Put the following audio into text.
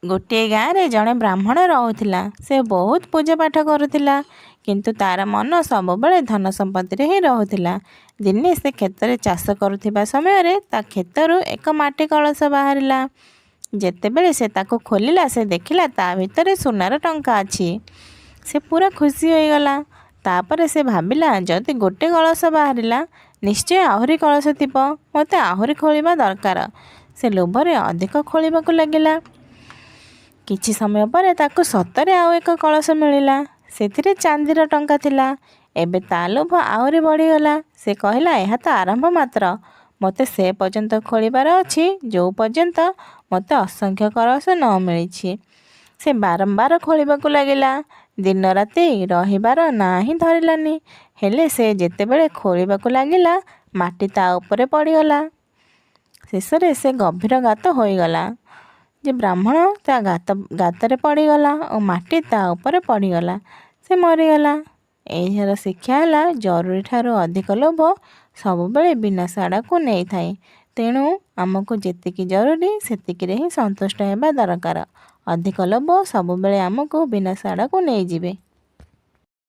ଗୋଟିଏ ଗାଁରେ ଜଣେ ବ୍ରାହ୍ମଣ ରହୁଥିଲା। ସେ ବହୁତ ପୂଜା ପାଠ କରୁଥିଲା, କିନ୍ତୁ ତାର ମନ ସବୁବେଳେ ଧନ ସମ୍ପତ୍ତିରେ ହିଁ ରହୁଥିଲା। ଦିନେ ସେ କ୍ଷେତରେ ଚାଷ କରୁଥିବା ସମୟରେ ତା କ୍ଷେତରୁ ଏକ ମାଟି କଳସ ବାହାରିଲା। ଯେତେବେଳେ ସେ ତାକୁ ଖୋଲିଲା, ସେ ଦେଖିଲା ତା ଭିତରେ ସୁନାର ଟଙ୍କା ଅଛି। ସେ ପୁରା ଖୁସି ହୋଇଗଲା। ତାପରେ ସେ ଭାବିଲା, ଯଦି ଗୋଟେ କଳସ ବାହାରିଲା, ନିଶ୍ଚୟ ଆହୁରି କଳସ ଥିବ। ମୋତେ ଆହୁରି ଖୋଳିବା ଦରକାର। ସେ ଲୋଭରେ ଅଧିକ ଖୋଳିବାକୁ ଲାଗିଲା। କିଛି ସମୟ ପରେ ତାକୁ ସତରେ ଆଉ ଏକ କଳସ ମିଳିଲା। ସେଥିରେ ଚାନ୍ଦିର ଟଙ୍କା ଥିଲା। ଏବେ ତା ଲୋଭ ଆହୁରି ବଢ଼ିଗଲା। ସେ କହିଲା, ଏହା ତ ଆରମ୍ଭ ମାତ୍ର। ମୋତେ ସେ ପର୍ଯ୍ୟନ୍ତ ଖୋଳିବାର ଅଛି ଯେଉଁ ପର୍ଯ୍ୟନ୍ତ ମୋତେ ଅସଂଖ୍ୟ କଳସ ନ ମିଳିଛି। ସେ ବାରମ୍ବାର ଖୋଳିବାକୁ ଲାଗିଲା। ଦିନ ରାତି ରହିବାର ନାଁ ହିଁ ଧରିଲାନି। ହେଲେ ସେ ଯେତେବେଳେ ଖୋଳିବାକୁ ଲାଗିଲା, ମାଟି ତା ଉପରେ ପଡ଼ିଗଲା। ଶେଷରେ ସେ ଗଭୀର ଗାତ ହୋଇଗଲା। ଯେ ବ୍ରାହ୍ମଣ ତା ଗାତରେ ପଡ଼ିଗଲା ଓ ମାଟି ତା ଉପରେ ପଡ଼ିଗଲା। ସେ ମରିଗଲା। ଏହାର ଶିକ୍ଷା ହେଲା, ଜରୁରୀ ଠାରୁ ଅଧିକ ଲୋଭ ସବୁବେଳେ ବିନାଶ ଆଡ଼କୁ ନେଇଥାଏ। ତେଣୁ ଆମକୁ ଯେତିକି ଜରୁରୀ ସେତିକିରେ ହିଁ ସନ୍ତୁଷ୍ଟ ହେବା ଦରକାର। ଅଧିକ ଲୋଭ ସବୁବେଳେ ଆମକୁ ବିନାଶ ଆଡ଼କୁ ନେଇଯିବେ।